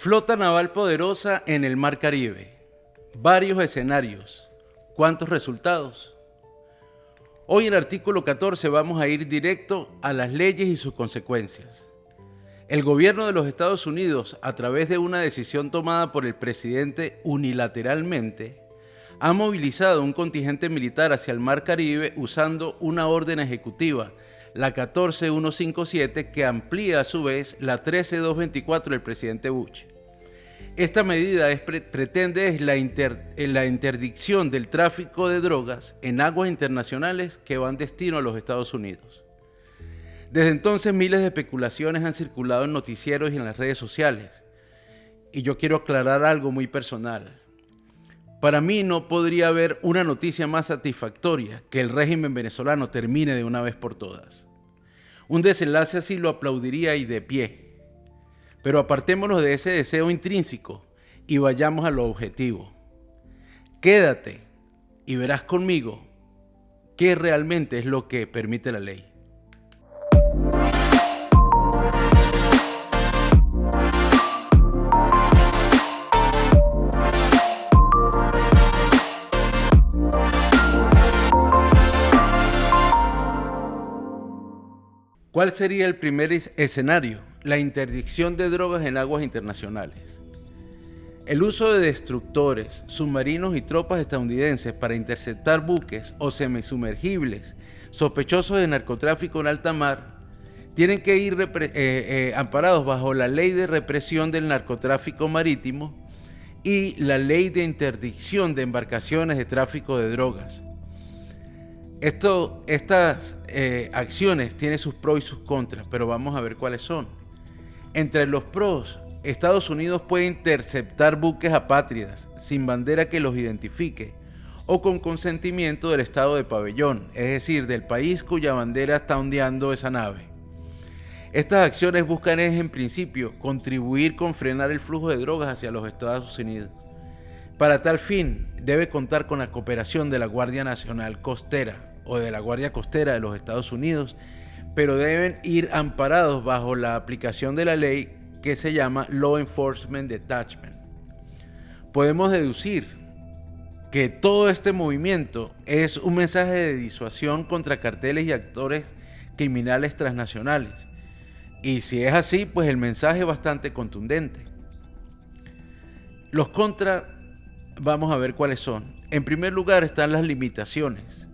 Flota naval poderosa en el Mar Caribe. Varios escenarios. ¿Cuántos resultados? Hoy en el artículo 14 vamos a ir directo a las leyes y sus consecuencias. El gobierno de los Estados Unidos, a través de una decisión tomada por el presidente unilateralmente, ha movilizado un contingente militar hacia el Mar Caribe usando una orden ejecutiva, la 14157, que amplía a su vez la 13224 del presidente Bush. Esta medida pretende la interdicción del tráfico de drogas en aguas internacionales que van destino a los Estados Unidos. Desde entonces miles de especulaciones han circulado en noticieros y en las redes sociales. Y yo quiero aclarar algo muy personal. Para mí no podría haber una noticia más satisfactoria que el régimen venezolano termine de una vez por todas. Un desenlace así lo aplaudiría y de pie. Pero apartémonos de ese deseo intrínseco y vayamos a lo objetivo. Quédate y verás conmigo qué realmente es lo que permite la ley. ¿Cuál sería el primer escenario? La interdicción de drogas en aguas internacionales. El uso de destructores, submarinos y tropas estadounidenses para interceptar buques o semisumergibles sospechosos de narcotráfico en alta mar tienen que ir amparados bajo la Ley de Represión del Narcotráfico Marítimo y la Ley de Interdicción de Embarcaciones de Tráfico de Drogas. Estas acciones tienen sus pros y sus contras, pero vamos a ver cuáles son. Entre los pros, Estados Unidos puede interceptar buques apátridas sin bandera que los identifique o con consentimiento del estado de pabellón, es decir, del país cuya bandera está ondeando esa nave. Estas acciones buscan en principio contribuir con frenar el flujo de drogas hacia los Estados Unidos. Para tal fin, debe contar con la cooperación de la Guardia Nacional Costera o de la Guardia Costera de los Estados Unidos, pero deben ir amparados bajo la aplicación de la ley que se llama Law Enforcement Detachment. Podemos deducir que todo este movimiento es un mensaje de disuasión contra carteles y actores criminales transnacionales. Y si es así, pues el mensaje es bastante contundente. Los contras, vamos a ver cuáles son. En primer lugar están las limitaciones.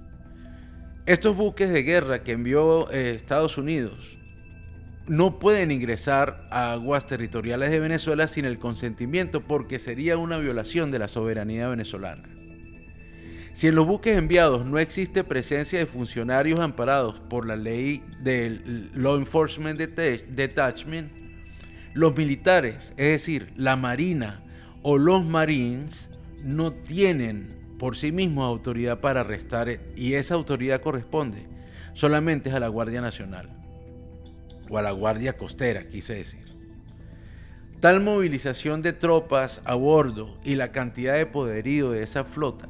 Estos buques de guerra que envió Estados Unidos no pueden ingresar a aguas territoriales de Venezuela sin el consentimiento, porque sería una violación de la soberanía venezolana. Si en los buques enviados no existe presencia de funcionarios amparados por la ley del Law Enforcement Detachment, los militares, es decir, la Marina o los Marines, no tienen por sí mismos autoridad para arrestar, y esa autoridad corresponde solamente a la Guardia Nacional o a la Guardia Costera, quise decir. Tal movilización de tropas a bordo y la cantidad de poderío de esa flota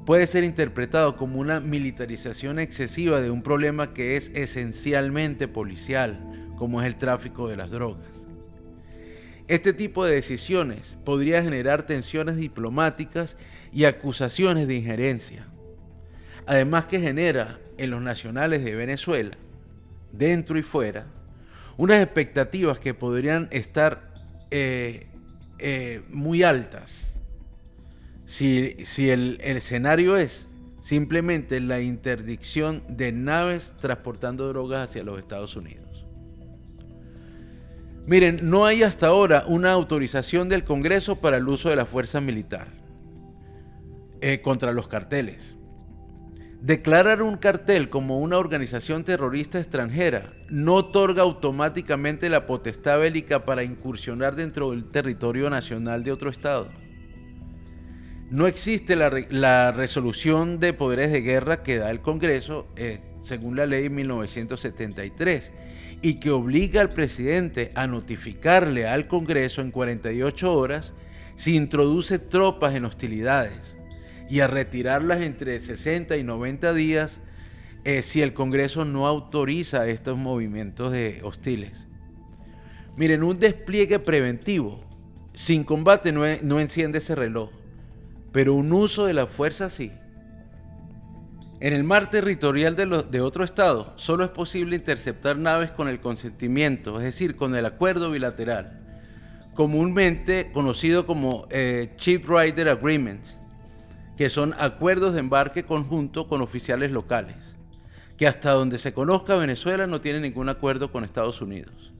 puede ser interpretado como una militarización excesiva de un problema que es esencialmente policial, como es el tráfico de las drogas. Este tipo de decisiones podría generar tensiones diplomáticas y acusaciones de injerencia. Además que genera en los nacionales de Venezuela, dentro y fuera, unas expectativas que podrían estar muy altas si el escenario es simplemente la interdicción de naves transportando drogas hacia los Estados Unidos. Miren, no hay hasta ahora una autorización del Congreso para el uso de la fuerza militar contra los carteles. Declarar un cartel como una organización terrorista extranjera no otorga automáticamente la potestad bélica para incursionar dentro del territorio nacional de otro estado. No existe la resolución de poderes de guerra que da el Congreso según la ley 1973 y que obliga al presidente a notificarle al Congreso en 48 horas si introduce tropas en hostilidades y a retirarlas entre 60 y 90 días si el Congreso no autoriza estos movimientos hostiles. Miren, un despliegue preventivo Sin combate no enciende ese reloj, pero un uso de la fuerza sí. En el mar territorial de otro estado, solo es posible interceptar naves con el consentimiento, es decir, con el acuerdo bilateral, comúnmente conocido como Ship Rider Agreements, que son acuerdos de embarque conjunto con oficiales locales, que hasta donde se conozca Venezuela no tiene ningún acuerdo con Estados Unidos.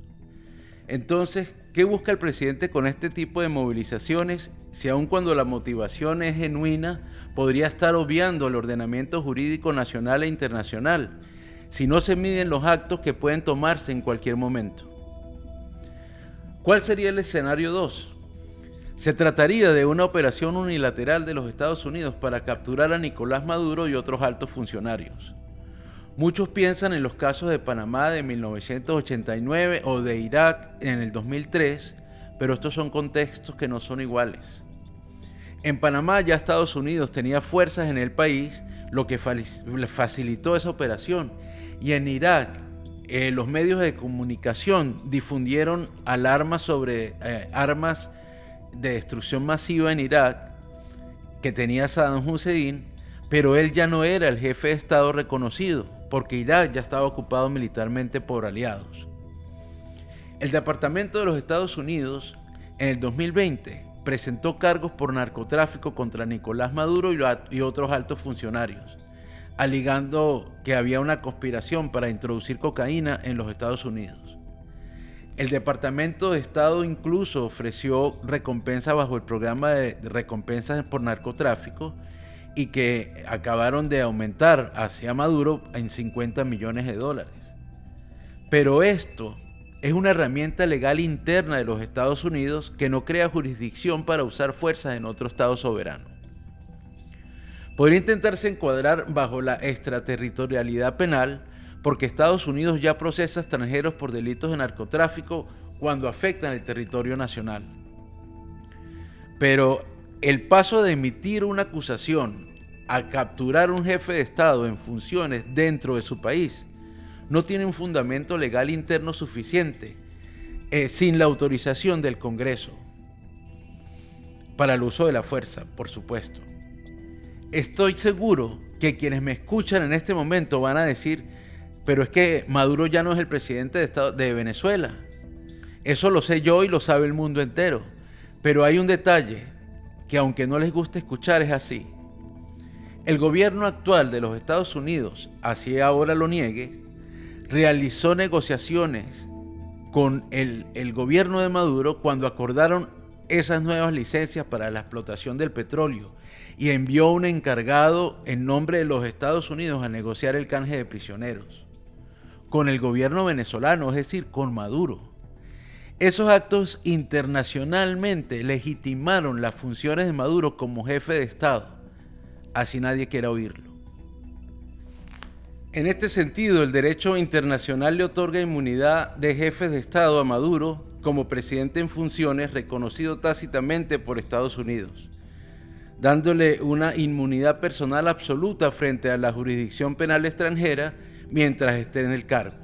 Entonces, ¿qué busca el presidente con este tipo de movilizaciones si aun cuando la motivación es genuina, podría estar obviando el ordenamiento jurídico nacional e internacional si no se miden los actos que pueden tomarse en cualquier momento? ¿Cuál sería el escenario 2? Se trataría de una operación unilateral de los Estados Unidos para capturar a Nicolás Maduro y otros altos funcionarios. Muchos piensan en los casos de Panamá de 1989 o de Irak en el 2003, pero estos son contextos que no son iguales. En Panamá ya Estados Unidos tenía fuerzas en el país, lo que facilitó esa operación. Y en Irak, los medios de comunicación difundieron alarmas sobre armas de destrucción masiva en Irak que tenía Saddam Hussein, pero él ya no era el jefe de Estado reconocido, porque Irak ya estaba ocupado militarmente por aliados. El Departamento de los Estados Unidos en el 2020 presentó cargos por narcotráfico contra Nicolás Maduro y otros altos funcionarios, alegando que había una conspiración para introducir cocaína en los Estados Unidos. El Departamento de Estado incluso ofreció recompensas bajo el programa de recompensas por narcotráfico y que acabaron de aumentar hacia Maduro en $50 millones. Pero esto es una herramienta legal interna de los Estados Unidos que no crea jurisdicción para usar fuerzas en otro Estado soberano. Podría intentarse encuadrar bajo la extraterritorialidad penal porque Estados Unidos ya procesa extranjeros por delitos de narcotráfico cuando afectan el territorio nacional. Pero el paso de emitir una acusación a capturar un jefe de Estado en funciones dentro de su país no tiene un fundamento legal interno suficiente sin la autorización del Congreso para el uso de la fuerza, por supuesto. Estoy seguro que quienes me escuchan en este momento van a decir, pero es que Maduro ya no es el presidente de Venezuela. Eso lo sé yo y lo sabe el mundo entero. Pero hay un detalle que aunque no les guste escuchar es así. El gobierno actual de los Estados Unidos, así ahora lo niegue, realizó negociaciones con el gobierno de Maduro cuando acordaron esas nuevas licencias para la explotación del petróleo y envió un encargado en nombre de los Estados Unidos a negociar el canje de prisioneros con el gobierno venezolano, es decir, con Maduro. Esos actos internacionalmente legitimaron las funciones de Maduro como jefe de Estado, así nadie quiera oírlo. En este sentido, el derecho internacional le otorga inmunidad de jefes de Estado a Maduro como presidente en funciones reconocido tácitamente por Estados Unidos, dándole una inmunidad personal absoluta frente a la jurisdicción penal extranjera mientras esté en el cargo.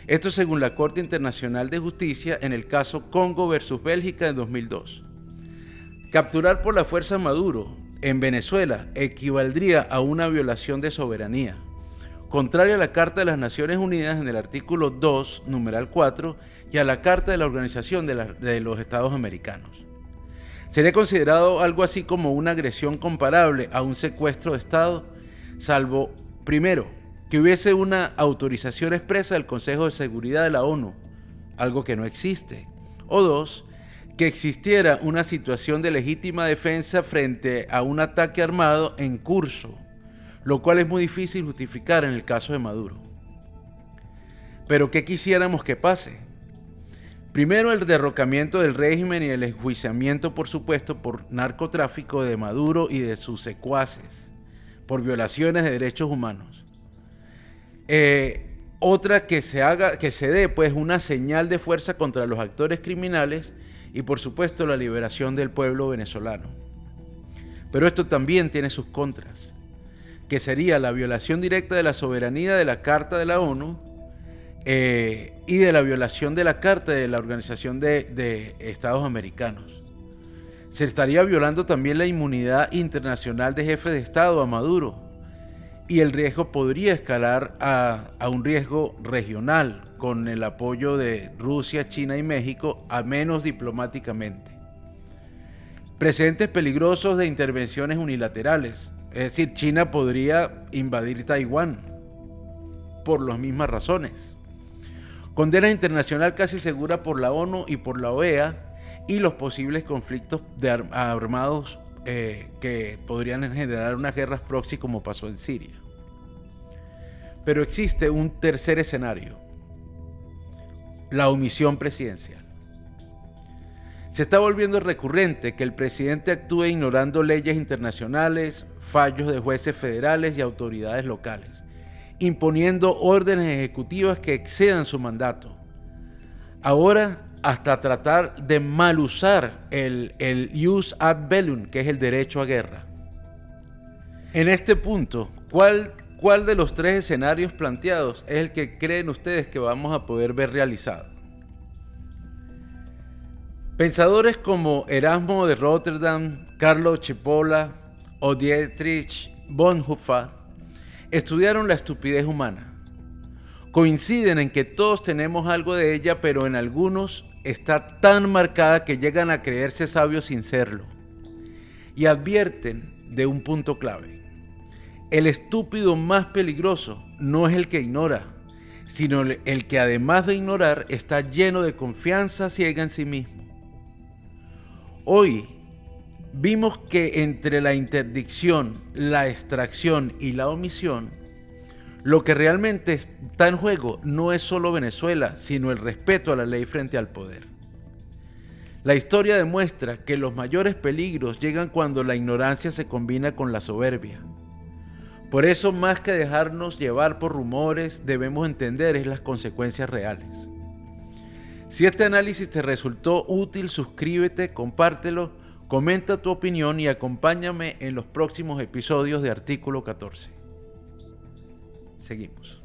Esto según la Corte Internacional de Justicia en el caso Congo versus Bélgica de 2002. Capturar por la fuerza a Maduro en Venezuela equivaldría a una violación de soberanía, contraria a la Carta de las Naciones Unidas en el artículo 2, numeral 4, y a la Carta de la Organización de los Estados Americanos. Sería considerado algo así como una agresión comparable a un secuestro de Estado, salvo, primero, que hubiese una autorización expresa del Consejo de Seguridad de la ONU, algo que no existe, o dos, que existiera una situación de legítima defensa frente a un ataque armado en curso, lo cual es muy difícil justificar en el caso de Maduro. Pero ¿qué quisiéramos que pase? Primero, el derrocamiento del régimen y el enjuiciamiento, por supuesto, por narcotráfico de Maduro y de sus secuaces, por violaciones de derechos humanos. Otra, que se dé pues una señal de fuerza contra los actores criminales y por supuesto la liberación del pueblo venezolano. Pero esto también tiene sus contras, que sería la violación directa de la soberanía de la Carta de la ONU y de la violación de la Carta de la Organización de Estados Americanos. Se estaría violando también la inmunidad internacional de jefe de Estado a Maduro, y el riesgo podría escalar a un riesgo regional con el apoyo de Rusia, China y México, a menos diplomáticamente. Precedentes peligrosos de intervenciones unilaterales, es decir, China podría invadir Taiwán por las mismas razones. Condena internacional casi segura por la ONU y por la OEA, y los posibles conflictos armados que podrían generar unas guerras proxy como pasó en Siria. Pero existe un tercer escenario: la omisión presidencial. Se está volviendo recurrente que el presidente actúe ignorando leyes internacionales, fallos de jueces federales y autoridades locales, imponiendo órdenes ejecutivas que excedan su mandato. Ahora, hasta tratar de mal usar el jus ad bellum, que es el derecho a guerra. En este punto, ¿cuál de los tres escenarios planteados es el que creen ustedes que vamos a poder ver realizado? Pensadores como Erasmo de Rotterdam, Carlo Cipolla o Dietrich Bonhoeffer estudiaron la estupidez humana. Coinciden en que todos tenemos algo de ella, pero en algunos está tan marcada que llegan a creerse sabios sin serlo. Y advierten de un punto clave: el estúpido más peligroso no es el que ignora, sino el que, además de ignorar, está lleno de confianza ciega en sí mismo. Hoy vimos que entre la interdicción, la extracción y la omisión, lo que realmente está en juego no es solo Venezuela, sino el respeto a la ley frente al poder. La historia demuestra que los mayores peligros llegan cuando la ignorancia se combina con la soberbia. Por eso, más que dejarnos llevar por rumores, debemos entender las consecuencias reales. Si este análisis te resultó útil, suscríbete, compártelo, comenta tu opinión y acompáñame en los próximos episodios de Artículo 14. Seguimos.